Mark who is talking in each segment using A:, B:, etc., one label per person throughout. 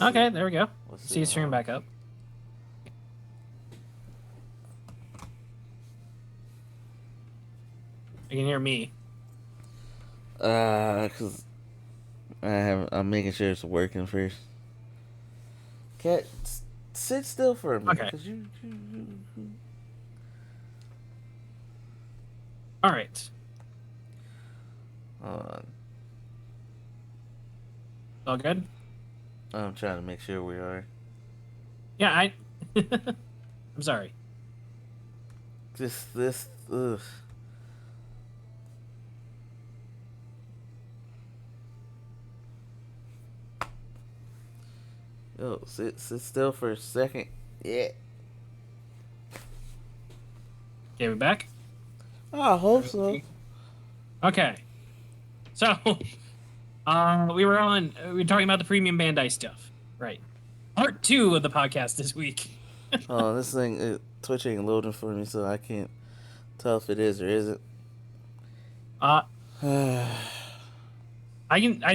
A: Okay, there we go.
B: Let's
A: See you stream back up. You can hear me.
B: Cause I'm making sure it's working first. Cat, sit still for a minute.
A: Okay.
B: Cause you.
A: All right.
B: Hold on.
A: All good?
B: I'm trying to make sure we are.
A: Yeah, I'm sorry.
B: This. Ugh. Yo, sit still for a second. Yeah.
A: Okay, we back?
B: I hope so.
A: Okay. So, we were talking about the premium Bandai stuff. Right. Part 2 of the podcast this week.
B: Oh, this thing, Twitch ain't loading for me, so I can't tell if it is or isn't.
A: I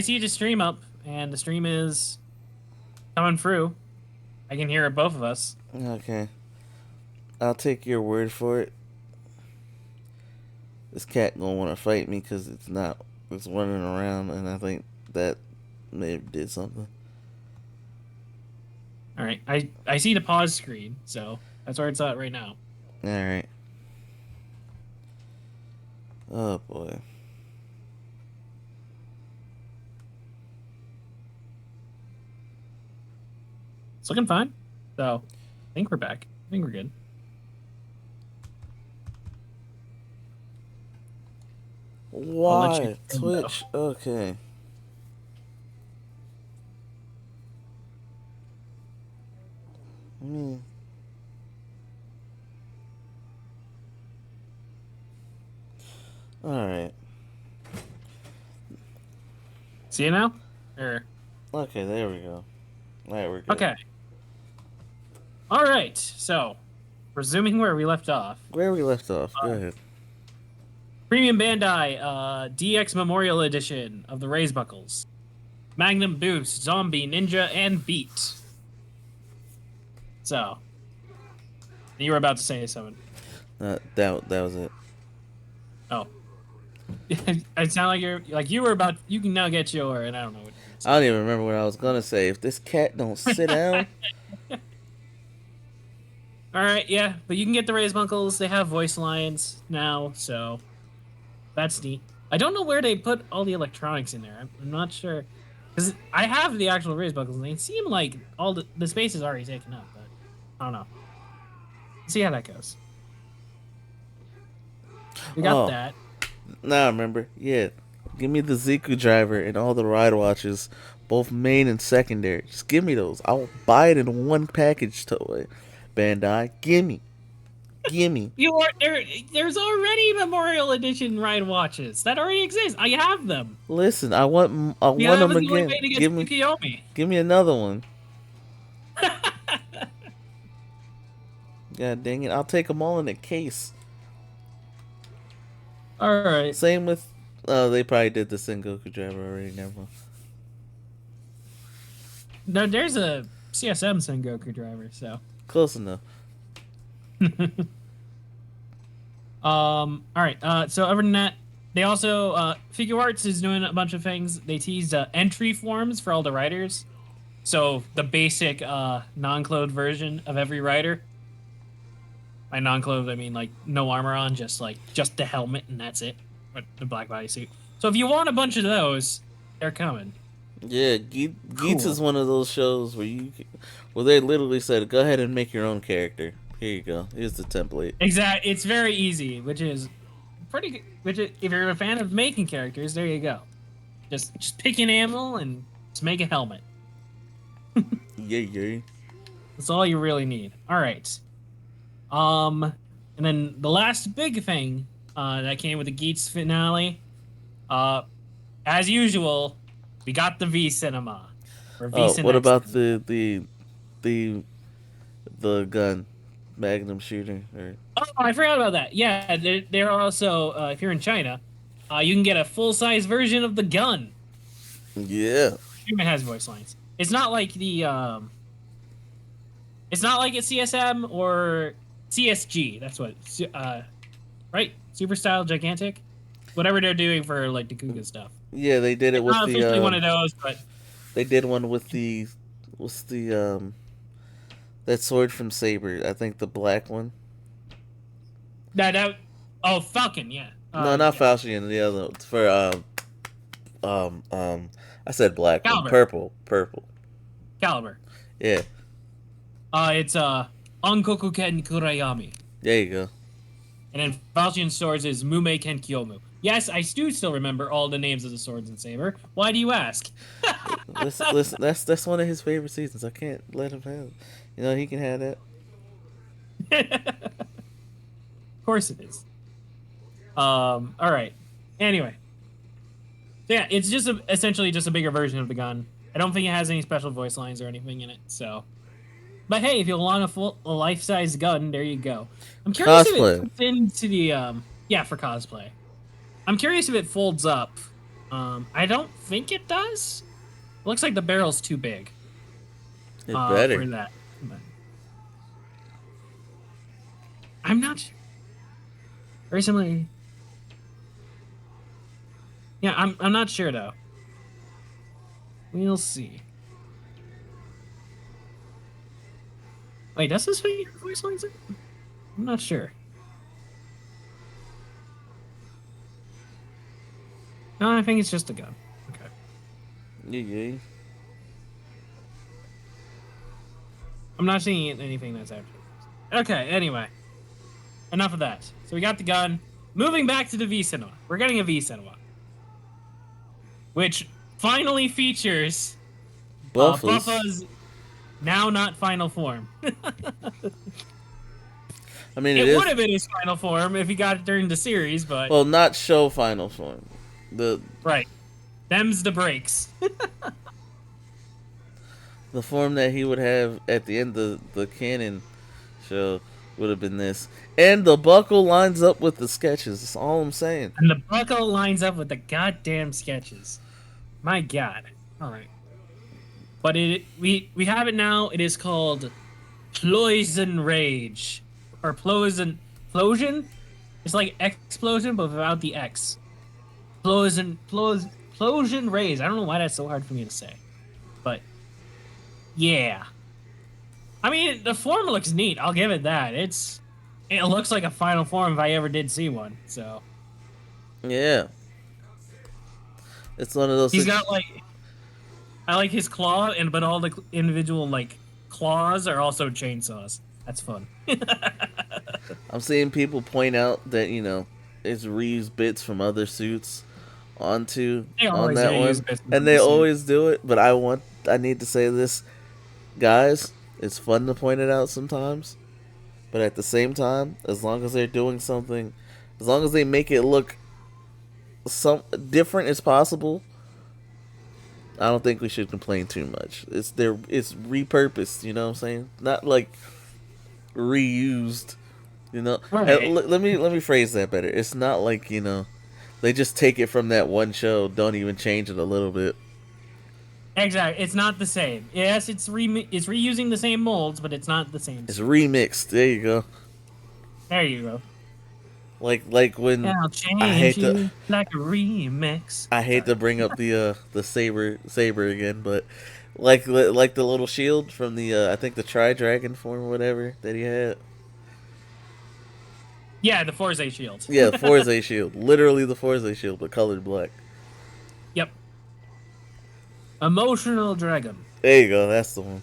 A: see the stream up, and the stream is coming through. I can hear it, both of us.
B: Okay. I'll take your word for it. This cat gonna want to fight me because it's running around, and I think that may have did something.
A: All right, I see the pause screen, so that's where it's at right now.
B: All right. Oh boy.
A: It's looking fine. So, I think we're back. I think we're good.
B: Why? Twitch. Okay. Alright.
A: See you now? Or...
B: Okay, there we go. Alright, we're good.
A: Okay. Alright, so, resuming where we left off.
B: Where we left off, go ahead.
A: Premium Bandai DX Memorial Edition of the Raise Buckles. Magnum Boost, Zombie, Ninja, and Beat. So, you were about to say something.
B: That was it.
A: Oh. It sounded like you were about. You can now get your, and I don't know what.
B: I don't even remember what I was gonna say. If this cat don't sit down.
A: All right, yeah, but you can get the Raise Buckles. They have voice lines now, so that's neat. I don't know where they put all the electronics in there. I'm not sure, because I have the actual Raise Buckles, and they seem like all the space is already taken up. But I don't know. See how that goes. We got that.
B: Now I remember. Yeah. Give me the Ziku driver and all the ride watches, both main and secondary. Just give me those. I will buy it in one package, Toei. Bandai, gimme.
A: There's already Memorial Edition ride watches that already exist. I have them.
B: Listen, I want them again. Give me another one. God dang it! I'll take them all in a case.
A: All right.
B: Same with. They probably did the Sengoku driver already. Never mind.
A: No, there's a CSM Sengoku driver, so
B: close enough.
A: All right. So other than that, they also Figure Arts is doing a bunch of things. They teased entry forms for all the riders. So the basic non-clothed version of every rider. By non-clothed, I mean like no armor on, just the helmet and that's it. But the black bodysuit. So if you want a bunch of those, they're coming.
B: Yeah, Geats is one of those shows where they literally said, "Go ahead and make your own character. Here you go. Here's the template."
A: Exactly. It's very easy, which is pretty good. Which is, if you're a fan of making characters, there you go. Just pick an animal and just make a helmet.
B: Yeah.
A: That's all you really need. All right. And then the last big thing that came with the Geats finale, as usual, we got the V Cinema.
B: What about the gun, Magnum shooter?
A: Oh, I forgot about that. Yeah, they're also if you're in China, you can get a full size version of the gun.
B: Yeah.
A: It has voice lines. It's not like it's not like a CSM or CSG. That's what right? Super Style Gigantic, whatever they're doing for like the Kuga stuff.
B: Yeah, they did it
A: It's
B: with
A: not officially one of those, but
B: they did one with the what's the that sword from Saber. I think the black one.
A: that oh Falcon, yeah,
B: No, not
A: yeah,
B: Falchion. The other one. For um um I said black one.
A: Caliber,
B: Purple.
A: Caliber.
B: Yeah,
A: It's Onkoku Ken Kurayami,
B: there you go.
A: and then Falchion swords is Mume Ken Kyomu. Yes, I do still remember all the names of the swords in Saber. Why do you ask?
B: Listen. That's one of his favorite seasons. I can't let him have. You know he can have that.
A: Of course it is. All right. Anyway, so yeah, it's just essentially just a bigger version of the gun. I don't think it has any special voice lines or anything in it. So, but hey, if you want a life-size gun, there you go. I'm curious if it
B: Cosplay.
A: fits into the yeah, for cosplay. I'm curious if it folds up. I don't think it does. It looks like the barrel's too big
B: It
A: for
B: better.
A: that. But I'm not sure. Very similar. Yeah, I'm not sure though. We'll see. Wait, does this figure voice lines? I'm not sure. No, I think it's just a gun. Okay.
B: Yeah.
A: I'm not seeing anything that's actually. Okay, anyway. Enough of that. So we got the gun. Moving back to the V Cinema. We're getting a V Cinema. Which finally features
B: Buffers.
A: Buffa's now not final form.
B: I mean,
A: It
B: is.
A: would have been his final form if he got it during the series, but
B: Well, not show final form. The
A: right. Them's the breaks.
B: the form that he would have at the end of the canon show would have been this. And the buckle lines up with the sketches. That's all I'm saying.
A: And the buckle lines up with the goddamn sketches. My god. All right. But we have it now. It is called Ploison Rage. Or Plosion? It's like explosion, but without the X. Plosion Rage. I don't know why that's so hard for me to say. But yeah. I mean, the form looks neat. I'll give it that. It looks like a final form if I ever did see one. So
B: Yeah. It's one of those
A: he's
B: things.
A: got like I like his claw, but all the individual like claws are also chainsaws. That's fun.
B: I'm seeing people point out that, it's reused bits from other suits onto
A: They
B: on
A: always
B: that
A: reuse
B: one.
A: bits from
B: And
A: the
B: they
A: suit.
B: always do it, but I need to say this, guys, it's fun to point it out sometimes. But at the same time, as long as they're doing something, as long as they make it look some different as possible, I don't think we should complain too much. It's repurposed, you know what I'm saying? Not like reused,
A: Right.
B: Let me phrase that better. It's not like, they just take it from that one show, don't even change it a little bit.
A: Exactly. It's not the same. Yes, it's reusing the same molds, but it's not the same.
B: It's remixed. There you go.
A: There you go.
B: Like when
A: I'll
B: I hate
A: change you like a remix.
B: I hate
A: Sorry.
B: to bring up the saber again, but like the little shield from the I think the Tri-Dragon form or whatever that he had.
A: Yeah, the Forza shield.
B: Yeah, the Forza shield. Literally the Forza shield, but colored black.
A: Yep. Emotional Dragon.
B: There you go. That's the one.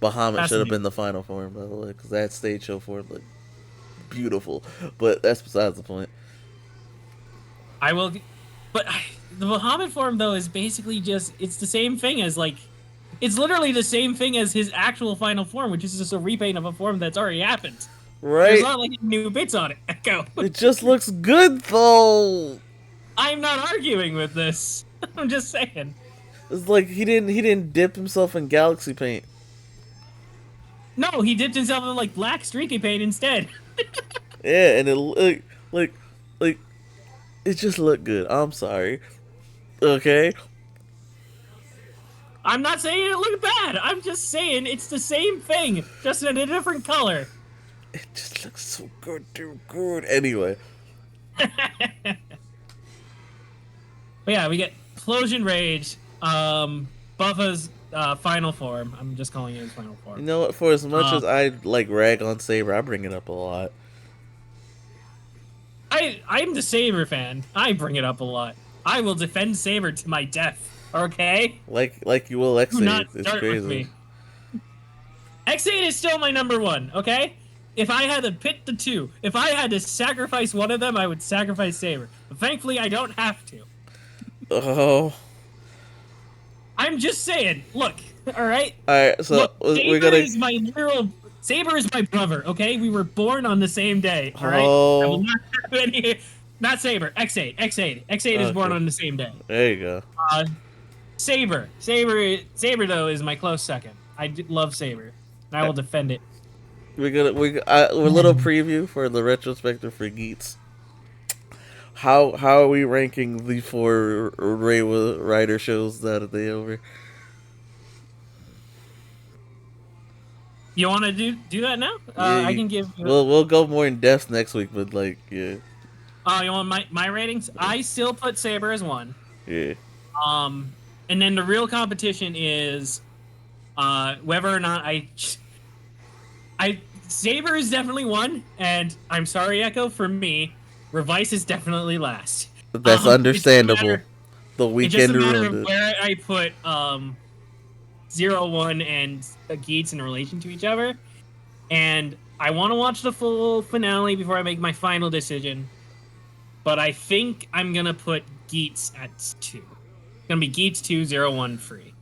B: Bahamut
A: That's
B: should have
A: the
B: been the final form, by the way, because that stage show form looked beautiful. But that's besides the point.
A: I will, but the Bahamut form though is basically it's the same thing as like, it's literally the same thing as his actual final form, which is just a repaint of a form that's already happened.
B: Right?
A: There's not like new bits on it. Echo.
B: It just looks good though.
A: I'm not arguing with this. I'm just saying.
B: It's like he didn't dip himself in galaxy paint.
A: No, he dipped himself in like black streaky paint instead.
B: Yeah, and it like it just looked good. I'm sorry. Okay.
A: I'm not saying it looked bad. I'm just saying it's the same thing, just in a different color.
B: It just looks so good, dude. Good. Anyway.
A: But yeah, we get Explosion Rage, Buffa's final form. I'm just calling it his final
B: You
A: form.
B: know what? For as much
A: Um,
B: as I like rag on Saber, I bring it up a lot.
A: I'm the Saber fan. I bring it up a lot. I will defend Saber to my death. Okay?
B: Like you will
A: Do not
B: X8. It's
A: start with
B: crazy.
A: me. X8 is still my number one, okay? If I had to pit the two, if I had to sacrifice one of them, I would sacrifice Saber. But thankfully, I don't have to.
B: Oh.
A: I'm just saying, look, alright?
B: Alright, so
A: Look,
B: we're
A: Saber
B: gonna.
A: is my literal. Saber is my brother, okay? We were born on the same day, alright? I will
B: Oh.
A: not have any. Not Saber, X8, X8. X8 is born
B: Okay.
A: on the same day.
B: There you go.
A: Uh, Saber, though is my close second. Love Saber, and I will defend it.
B: We're a little preview for the retrospective for Geets. How are we ranking the 4 Reiwa Rider shows that are they over?
A: You want to do that now?
B: Yeah,
A: I can give.
B: we'll go more in depth next week, but like yeah,
A: You want my ratings? I still put Saber as one.
B: yeah.
A: And then the real competition is, whether or not Saber is definitely one, and I'm sorry, Echo. For me, Revice is definitely last.
B: That's understandable. The
A: It's just a
B: weekend
A: matter
B: ruined
A: of
B: it.
A: where I put 0-1 and Geats in relation to each other. And I want to watch the full finale before I make my final decision. But I think I'm going to put Geats at 2. It's going to be Geats 2, 0-1 free.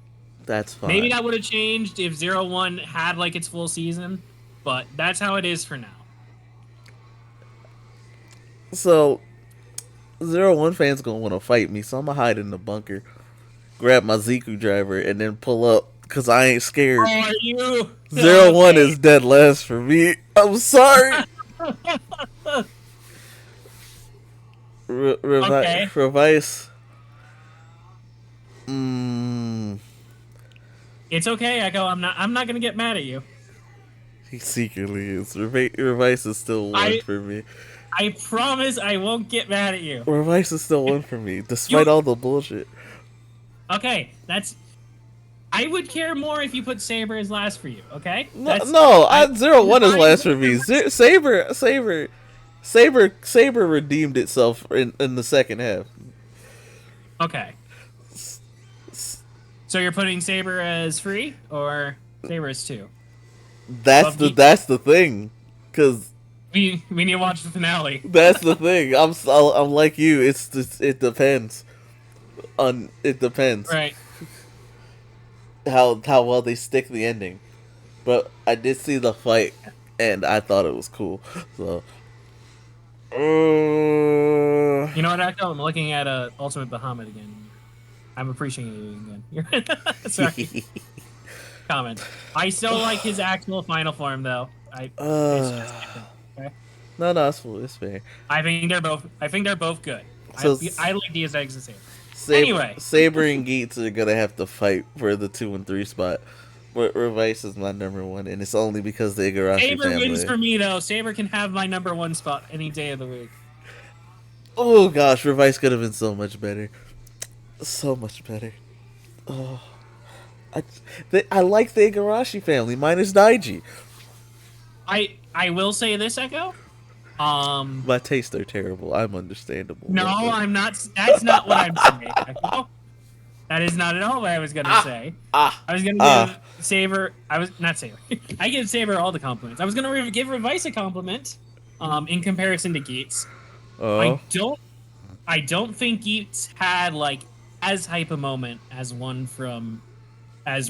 B: That's fine.
A: Maybe that would have changed if 0-1 had like its full season. But that's how it is for now.
B: So 0-1 fans gonna want to fight me, so I'm gonna hide in the bunker, grab my Ziku driver, and then pull up because I ain't scared.
A: Oh, are you?
B: 0-1 is dead last for me. I'm sorry.
A: Okay.
B: Revice.
A: It's okay, Echo. I'm not gonna get mad at you.
B: He secretly is. Revice is still one for me.
A: I promise I won't get mad at you.
B: Revice is still one for me, despite all the bullshit.
A: Okay, I would care more if you put Saber as last for you. Okay?
B: No, 0-1 is last for me. Saber redeemed itself in the second half.
A: Okay. So you're putting Saber as free or Saber as 2?
B: That's the thing, because
A: we need to watch the finale.
B: That's the thing. I'm like you. It depends. It depends.
A: Right.
B: How well they stick the ending, but I did see the fight and I thought it was cool. So.
A: You know what, Echo? I'm looking at Ultimate Bahamut again. I'm appreciating it again. Sorry. Comment. I still like his actual final form, though.
B: Okay? No, it's fair.
A: I think they're both good.
B: So,
A: I like these eggs the same. Anyway,
B: Saber and Geats are gonna have to fight for the 2 and 3 spot. But Revice is my number 1, and it's only because the Igarashi
A: Saber
B: family
A: wins for me, though. Saber can have my number 1 spot any day of the week.
B: Oh gosh, Revice could have been so much better. So much better. Oh, I like the Igarashi family minus Daiji.
A: I will say this, Echo.
B: My tastes are terrible. I'm understandable.
A: No, I'm not. That's not what I'm saying, Echo. That is not at all what I was gonna say. I was gonna give Saber. I was not Saber. I give Saber all the compliments. I was gonna give Revice a compliment. In comparison to Geats, I don't think Geats had like as hype a moment as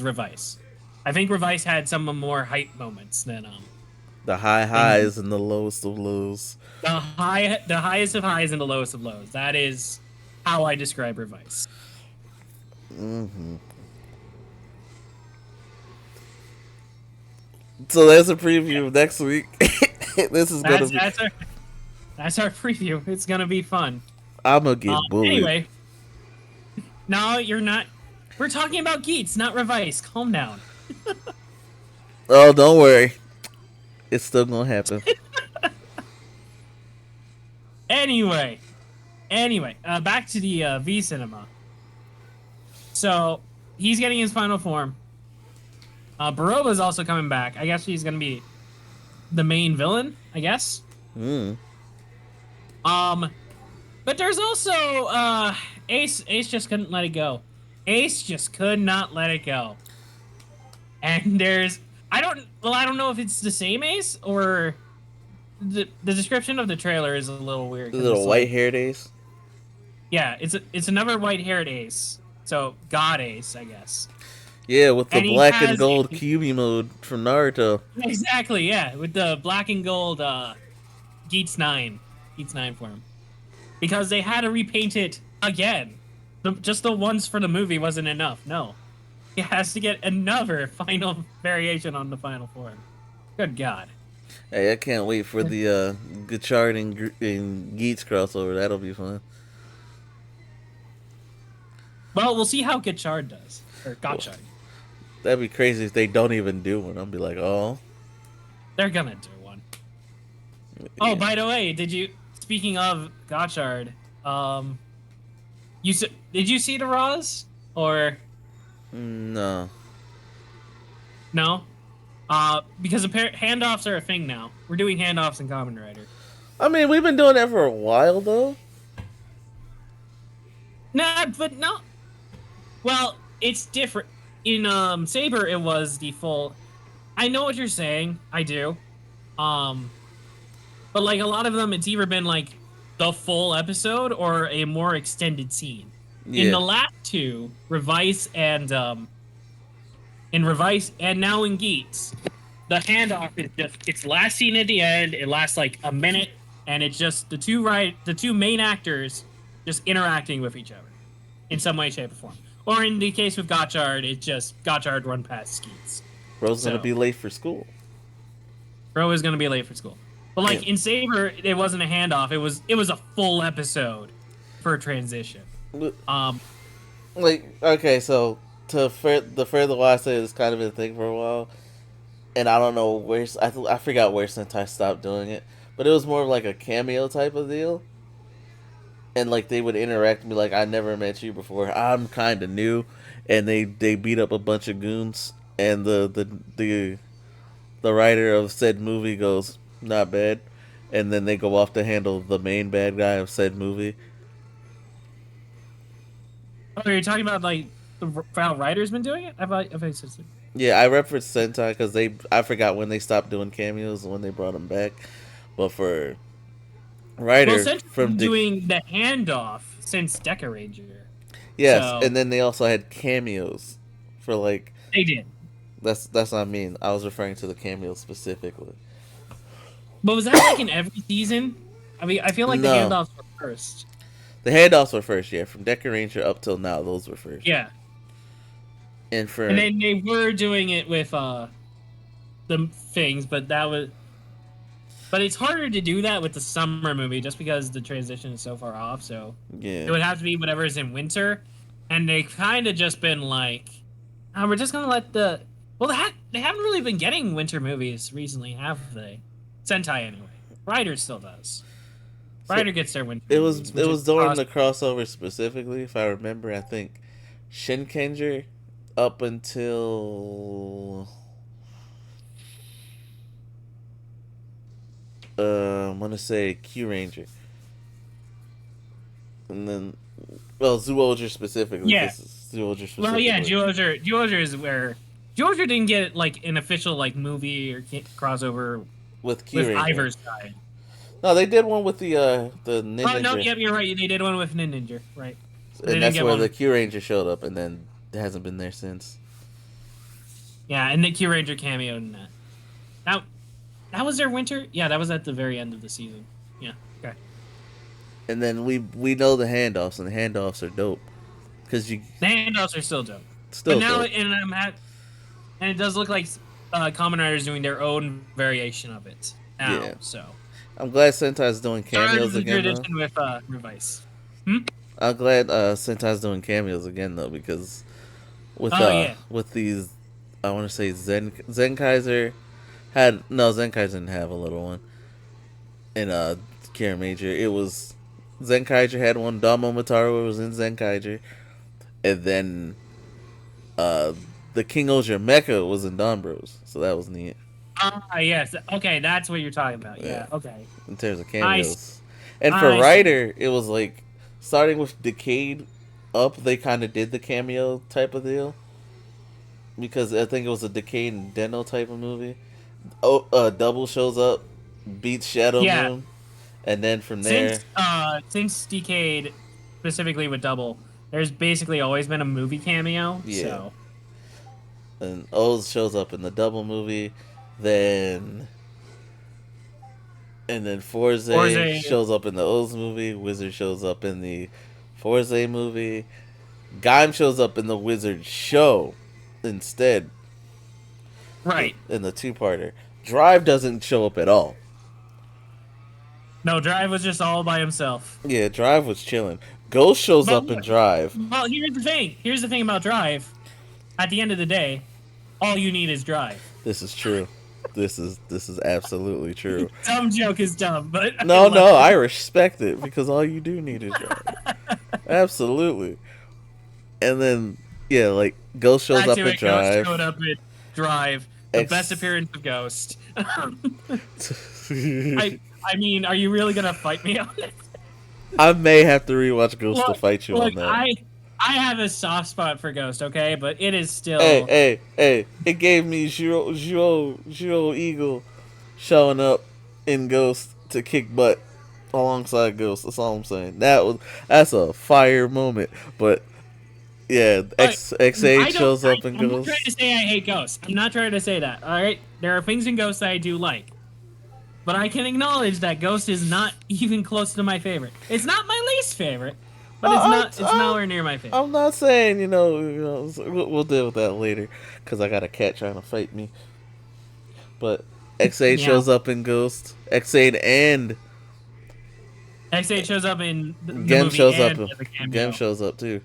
A: Revice. I think Revice had some more hype moments than
B: the highs and the lowest of lows.
A: The highest of highs and the lowest of lows. That is how I describe Revice.
B: Mm-hmm. So that's a preview of next week. This is gonna be.
A: That's our preview. It's gonna be fun.
B: I'm gonna get bullied.
A: Anyway, no, you're not. We're talking about Geats, not Revice. Calm down.
B: Oh, don't worry. It's still gonna happen.
A: Anyway, back to the V Cinema. So he's getting his final form. Baroba's also coming back. I guess he's gonna be the main villain. I guess.
B: Hmm.
A: Um, but there's also Ace. Ace just couldn't let it go. Ace just could not let it go. And there's I don't know if it's the same Ace or the description of the trailer is a little weird
B: The
A: because it's
B: little
A: like,
B: white haired ace.
A: yeah, it's another white-haired Ace. So God Ace, I guess.
B: Yeah, with the
A: And he
B: black and
A: has
B: gold Kyuubi mode from Naruto.
A: exactly, yeah, with the black and gold Geats 9 for him. Because they had to repaint it again. Just the ones for the movie wasn't enough. No. He has to get another final variation on the final form. Good God.
B: Hey, I can't wait for the Gachard and Geats crossover. That'll be fun.
A: Well, we'll see how Gachard does. Or
B: Well,
A: Gotchard.
B: that'd be crazy if they don't even do one. I'll be like, oh,
A: They're gonna do one. Oh,
B: yeah.
A: by the way, speaking of Gotchard, did you see the Raws? Or
B: No.
A: no? Because handoffs are a thing now. We're doing handoffs in Kamen Rider.
B: I mean, we've been doing that for a while though.
A: Nah, but no. Well, it's different. In Saber, it was the full. I know what you're saying. I do. Um, but like a lot of them, it's either been like the full episode or a more extended scene. In
B: Yeah.
A: the last two, Revice and now in Geats, the handoff is just it's last scene at the end. It lasts like a minute, and it's just the two main actors just interacting with each other in some way, shape, or form. Or in the case with Gotchard, it's just Gotchard run past Geats.
B: Bro's gonna
A: So
B: be late for school.
A: Bro is gonna be late for school. But
B: Yeah.
A: like in Saber, it wasn't a handoff. It was a full episode for a transition. Um,
B: Like, okay, so the further why I say it's kind of been a thing for a while, and I don't know where I forgot where Sentai stopped doing it, but it was more of like a cameo type of deal, and like they would interact and be like, "I never met you before. I'm kind of new," and they beat up a bunch of goons, and the writer of said movie goes, "Not bad," and then they go off to handle the main bad guy of said movie.
A: oh, you're talking about like how writer's been doing it? I've
B: Yeah, I referenced Sentai because I forgot when they stopped doing cameos and when they brought them back. But for
A: well,
B: Ryder
A: Central's
B: from
A: been
B: Dick,
A: doing the handoff since Deca Ranger.
B: yes,
A: So
B: and then they also had cameos for like
A: they did.
B: that's what I mean. I was referring to the cameos specifically.
A: But was that like in every season? I mean, I feel like the
B: No,
A: handoffs were first.
B: the handoffs were first. Yeah, from Decker Ranger up till now, those were first.
A: Yeah.
B: And
A: And
B: for
A: then they were doing it with the things, but it's harder to do that with the summer movie just because the transition is so far off. So it
B: yeah,
A: would have to be whatever is in winter, and they kind of just been like, oh, we're just gonna let they haven't really been getting winter movies recently, have they? Sentai anyway. Rider still does.
B: so
A: Rider gets their winter
B: it
A: movies,
B: was
A: which
B: it
A: is
B: was during the crossover specifically, if I remember. I think Shinkenger up until I want to say Q Ranger, and then well Zoologer specifically
A: yeah.
B: because Zoologer
A: Well, yeah,
B: specifically
A: Geoger is where Geoger didn't get like an official like movie or crossover
B: with Q
A: with
B: Ranger.
A: Ivor's side.
B: No, they did one with the
A: Oh no,
B: Ninja,
A: yep, you're right. They did one with Ninja, right? But they
B: and
A: didn't
B: that's
A: get
B: where
A: one.
B: the Q Ranger showed up, and then it hasn't been there since.
A: Yeah, and the Q Ranger cameo in that. Now, that was their winter. Yeah, that was at the very end of the season. Yeah. Okay.
B: And then we know the handoffs, and the handoffs are dope because you
A: The handoffs are still dope, but
B: still
A: now
B: dope.
A: and it does look like Kamen Rider's doing their own variation of it now.
B: Yeah,
A: So
B: I'm glad Sentai's doing
A: started
B: cameos
A: the
B: again though.
A: tradition with Revice. Hmm?
B: I'm glad Sentai's doing cameos again though because
A: Oh yeah.
B: with these. I want to say Zen Kaiser had no Zen Kaiser didn't have a little one in Kira Major. It was Zen Kaiser had one. Damo Mataru was in Zen Kaiser, and then uh the King Oja Mecha was in Don Bros. So that was neat.
A: Ah, yes. Okay, that's what you're talking about.
B: Yeah,
A: Yeah. Okay.
B: in terms of
A: I see.
B: cameos. And for
A: I see.
B: Ryder, it was like starting with Decade up. They kind of did the cameo type of deal because I think it was a Decade and Deno type of movie. Oh, Double shows up, beats Shadow
A: Yeah.
B: Moon, and then from there,
A: Since Decade, specifically with Double, there's basically always been a movie cameo.
B: yeah,
A: So
B: and Oz shows up in the Double movie, then and then Forze
A: Forza,
B: shows up in the Oz movie. Wizard shows up in the Forze movie. Gaim shows up in the Wizard show instead
A: right?
B: in the two-parter. Drive doesn't show up at all.
A: No, Drive was just all by himself.
B: Yeah, Drive was chilling. Ghost shows
A: But
B: up in Drive.
A: well, here's the thing. Here's the thing about Drive. At the end of the day, all you need is Drive.
B: This is true. This is absolutely true.
A: Dumb joke is dumb, but
B: No,
A: love
B: I
A: it.
B: respect it because all you do need is Drive. Absolutely. And then yeah, like Ghost shows
A: Back
B: up
A: to
B: in
A: it. Ghost
B: Drive.
A: showed up in Drive. The best appearance of Ghost. I mean, are you really gonna fight me on it?
B: I may have to rewatch Ghost to fight you on
A: Look,
B: that.
A: I have a soft spot for Ghost, okay, but it is still.
B: Hey! It gave me Zero Eagle showing up in Ghost to kick butt alongside Ghost. That's all I'm saying. That's a fire moment. But yeah, X8 shows up in
A: I'm not trying to
B: Ghost.
A: say I hate Ghost. I'm not trying to say that. All right, there are things in Ghost that I do like, but I can acknowledge that Ghost is not even close to my favorite. It's not my least favorite, but it's nowhere near my favorite.
B: I'm not saying we'll deal with that later because I got a cat trying to fight me. But X8
A: Yeah.
B: shows up in Ghost. X8 and
A: X8 shows up in the
B: Gem
A: movie
B: shows
A: and
B: up.
A: as a cameo.
B: Gem shows up too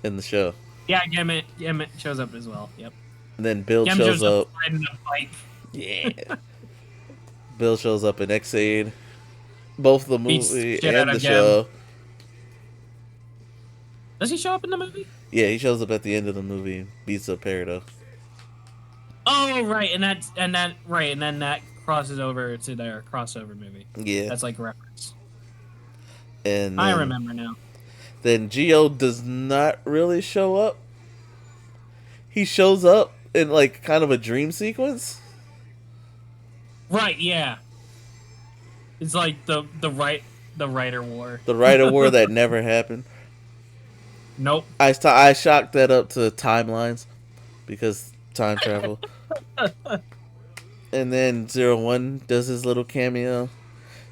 B: in the show.
A: Yeah, Gem shows up as well. Yep.
B: And then Bill
A: Gem
B: shows up.
A: riding a bike.
B: Yeah. Bill shows up in X8. Both the
A: Beats
B: movie
A: shit out
B: and the
A: of Gem.
B: show.
A: Does he show up in the movie?
B: Yeah, he shows up at the end of the movie and beats up Peridot.
A: Oh, right, and then that crosses over to their crossover movie.
B: Yeah.
A: That's like a reference.
B: And
A: I remember now.
B: Then Geo does not really show up. He shows up in like kind of a dream sequence.
A: Right, yeah. It's like the writer war.
B: The Rider War that never happened.
A: Nope.
B: I shocked that up to timelines because time travel. And then 01 does his little cameo.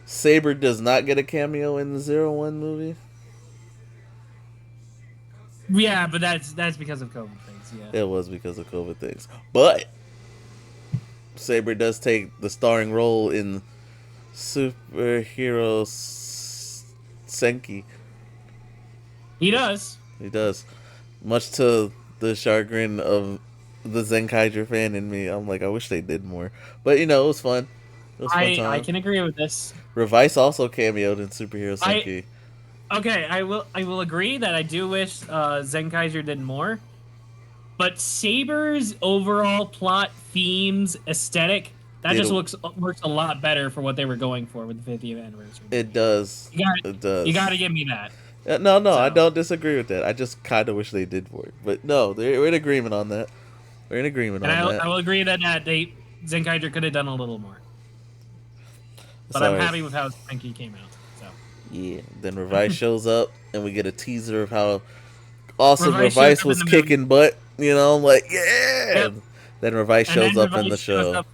B: Saber does not get a cameo in the 01 movie.
A: Yeah, but that's because of COVID things. Yeah.
B: It was because of COVID things. But Saber does take the starring role in Superhero Senki.
A: He does.
B: He does. Much to the chagrin of the Zenkaiger fan in me. I'm like, I wish they did more. But, it was fun. It was fun time.
A: I can agree with this.
B: Revice also cameoed in Superhero Senki.
A: Okay, I will agree that I do wish Zenkaiser did more. But Saber's overall plot, themes, aesthetic, that just works a lot better for what they were going for with the 50th anniversary.
B: It does.
A: It does. You gotta give me that.
B: No, I don't disagree with that. I just kind of wish they did more. But no, we're in agreement on that. We're in agreement on that.
A: I will agree that Zenkaiger could have done a little more. But
B: Sorry.
A: I'm happy with how Senki came out. So.
B: Yeah. Then Revice shows up, and we get a teaser of how awesome
A: Revice
B: Revice was kicking butt. I'm like, yeah.
A: Yep.
B: Then Revice shows up in the
A: Revice shows
B: show.
A: up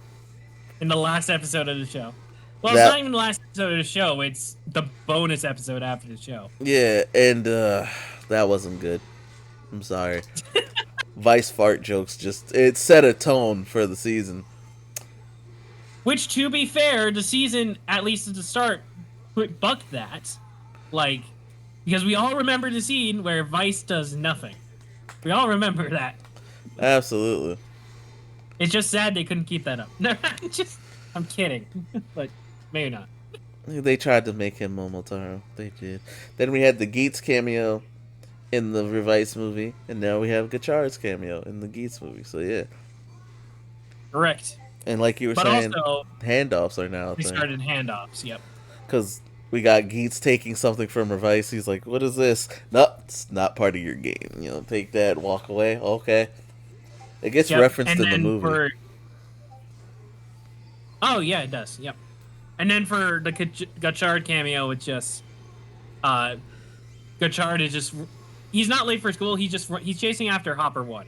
A: in the last episode of the show. Well,
B: That-
A: it's not even the last episode of the show. It's the bonus episode after the show.
B: Yeah, and that wasn't good. I'm sorry. Vice fart jokes it set a tone for the season.
A: Which, to be fair, the season, at least at the start, bucked that. Like, because we all remember the scene where Vice does nothing. We all remember that.
B: Absolutely.
A: It's just sad they couldn't keep that up. No, I'm kidding, but maybe not.
B: They tried to make him Momotaro. They did. Then we had the Geats cameo in the Revice movie, and now we have Gachar's cameo in the Geats movie. So yeah.
A: Correct.
B: And like you were
A: But
B: saying,
A: also
B: handoffs are now a
A: they
B: thing.
A: started handoffs. Yep.
B: Because we got Geats taking something from Revice. He's like, what is this? No, it's not part of your game. You know, take that, walk away. Okay. It gets
A: Yep.
B: referenced
A: And
B: in the
A: then
B: movie.
A: for oh yeah, it does. Yep. And then for the Gachard cameo, it's just uh Gachard is just he's not late for school. He's chasing after Hopper One.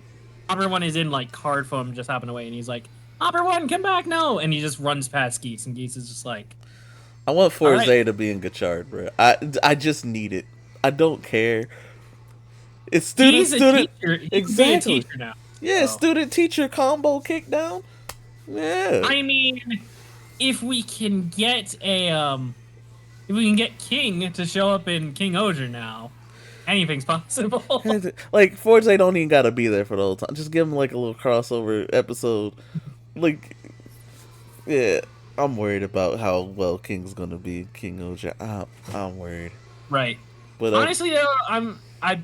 A: Hopper One is in like card form, just hopping away, and he's like, Hopper One, come back, no! And he just runs past Geese, and Geese is just like,
B: I want
A: all right.
B: Forze to be in Gachard, bro. I just need it. I don't care. It's
A: He's a
B: student.
A: teacher. He can be a
B: Exactly.
A: teacher now.
B: Yeah,
A: So,
B: student teacher combo kickdown. Yeah.
A: I mean, if we can get if we can get King to show up in King Oger now, anything's possible.
B: Like Forge don't even gotta be there for the whole time. Just give him like a little crossover episode. Like, yeah, I'm worried about how well King's gonna be. King Oja, I'm worried.
A: Right.
B: But
A: Honestly, though,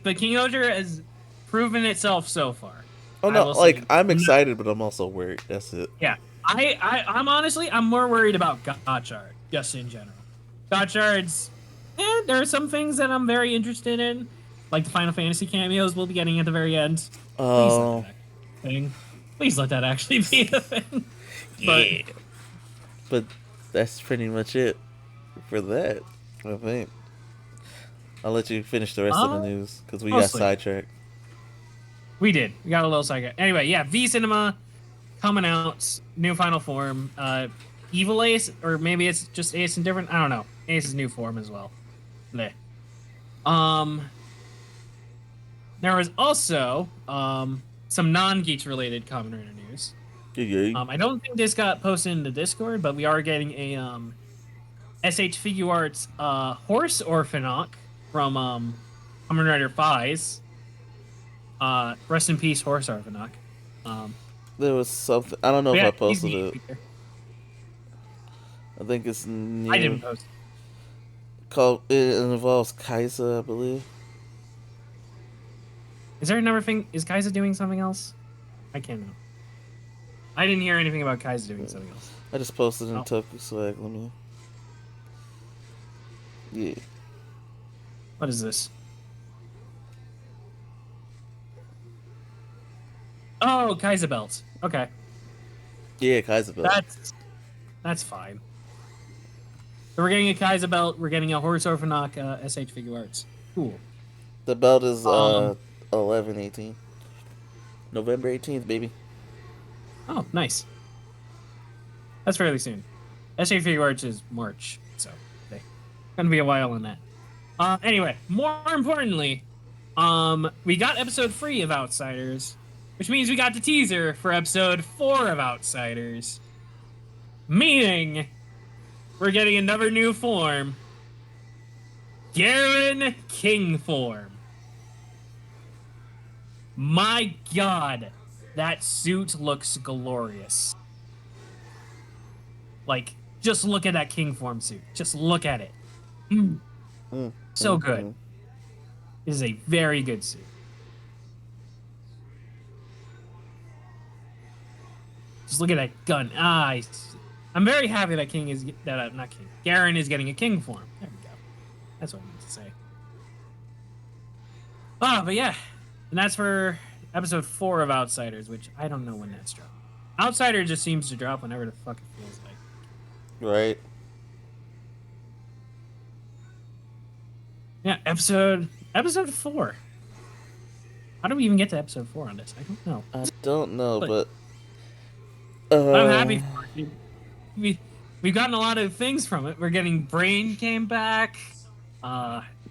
A: but King Oger has proven itself so far.
B: oh
A: I
B: no,
A: will
B: like
A: say,
B: I'm excited, but I'm also worried. That's it.
A: yeah. I'm more worried about Gotchard, just in general. Gotchard's, there are some things that I'm very interested in, like the Final Fantasy cameos we'll be getting at the very end.
B: Oh,
A: Please let that actually be a thing.
B: yeah. But that's pretty much it for that. I think. I'll let you finish the rest of the news because we got sidetracked.
A: We did. We got a little sidetracked. Anyway, yeah, V Cinema coming out, new final form. Evil Ace, or maybe it's just Ace and different. I don't know. Ace's new form as well. Bleh. There was also some non-Geeks related Kamen Rider news.
B: Yeah.
A: I don't think this got posted in the Discord, but we are getting a SH Figure Arts Horse Orphanok from Kamen Rider Fies. Rest in peace, Horse Orphanok.
B: There was something. I don't know if I posted it.
A: Figure.
B: I think it's new.
A: I didn't post it.
B: It involves Kaisa, I believe.
A: Is there another thing? Is Kaisa doing something else? I can't know. I didn't hear anything about Kaisa doing something else.
B: I just posted in Toku Swag. Let me. Yeah.
A: What is this? Oh, Kaisa belts. Okay.
B: Yeah, Kaisa belt.
A: That's fine. So we're getting a Kaisa belt. We're getting a Horse Orphanok SH Figure Arts. Cool.
B: The belt is 11/18. November 18th, baby.
A: Oh, nice. That's fairly soon. SH Figure Arts is March, so gonna be a while on that. Anyway, more importantly, we got episode 3 of Outsiders, which means we got the teaser for episode 4 of Outsiders. Meaning, we're getting another new form. Garen King form. My god, that suit looks glorious. Like, just look at that King form suit. Just look at it. So good. It is a very good suit. Just look at that gun. I'm very happy that Garen is getting a King form. There we go. That's what I meant to say. But yeah. And that's for episode 4 of Outsiders, which I don't know when that's dropping. Outsider just seems to drop whenever the fuck it feels like.
B: Right.
A: Yeah, episode 4. How do we even get to episode 4 on this? I don't know.
B: I don't know, but
A: I'm happy for it. We've gotten a lot of things from it. We're getting Brain came back.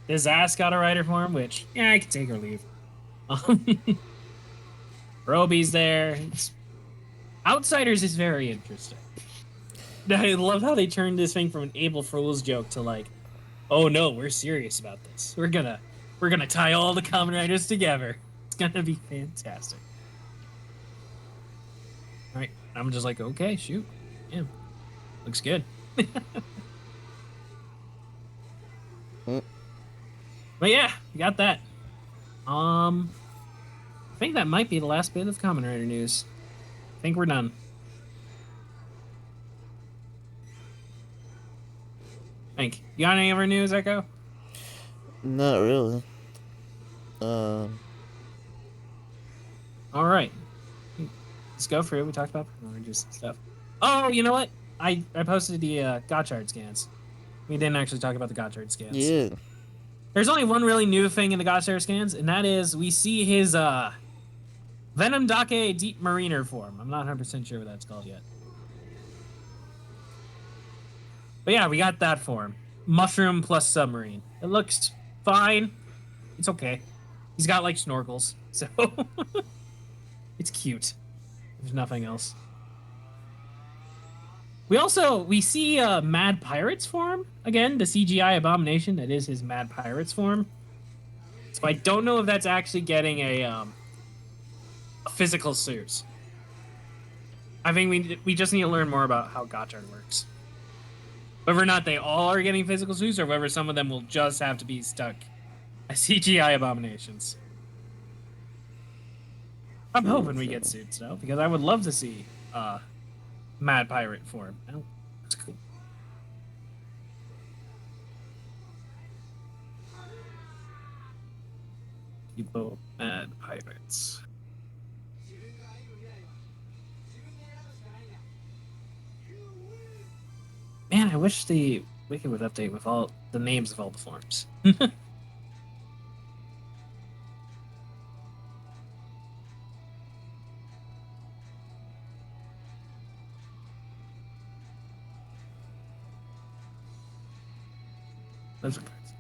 A: His ass got a writer form, which I can take or leave. Roby's there. Outsiders is very interesting. I love how they turned this thing from an April Fool's joke to like, oh no, we're serious about this. We're gonna tie all the Kamen Riders together. It's gonna be fantastic. I'm just like, okay, shoot. Yeah, looks good.
B: Mm.
A: But yeah, we got that. Um, I think that might be the last bit of Kamen Rider news. I think we're done. Thank you. Got any other news, Echo?
B: Not really. Um,
A: All right, let's go through. We talked about just stuff. Oh, you know what? I posted the Gotchard scans. We didn't actually talk about the Gotchard scans.
B: yeah.
A: There's only one really new thing in the Gotchard scans, and that is we see his Venom Dake Deep Mariner form. I'm not 100% sure what that's called yet. But yeah, we got that form. Mushroom plus submarine. It looks fine. It's okay. He's got like snorkels, so it's cute. There's nothing else. We see Mad Pirates form again, the CGI abomination that is his Mad Pirates form. So I don't know if that's actually getting a physical suit. I think we just need to learn more about how Gotchard works. Whether or not they all are getting physical suits, or whether some of them will just have to be stuck as CGI abominations. I'm hoping we get suits though, because I would love to see Mad Pirate form. Oh, that's cool. People Mad Pirates. Man, I wish the wiki would update with all the names of all the forms. Those are cards.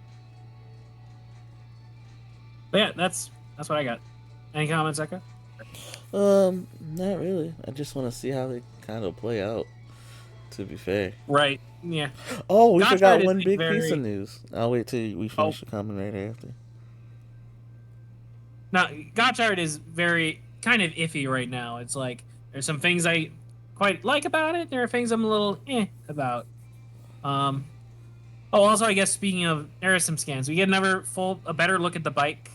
A: But yeah, that's what I got. Any comments, Echo?
B: Not really. I just want to see how they kind of play out. To be fair.
A: Right. Yeah.
B: Oh, we
A: Gotchard
B: forgot
A: is
B: one big piece of
A: very.
B: news. I'll wait till we
A: Oh,
B: finish the comment right after.
A: now Gotchard is very kind of iffy right now. It's like there's some things I quite like about it. There are things I'm a little about. Um. Oh, also, I guess speaking of, there are some scans. We get a better look at the bike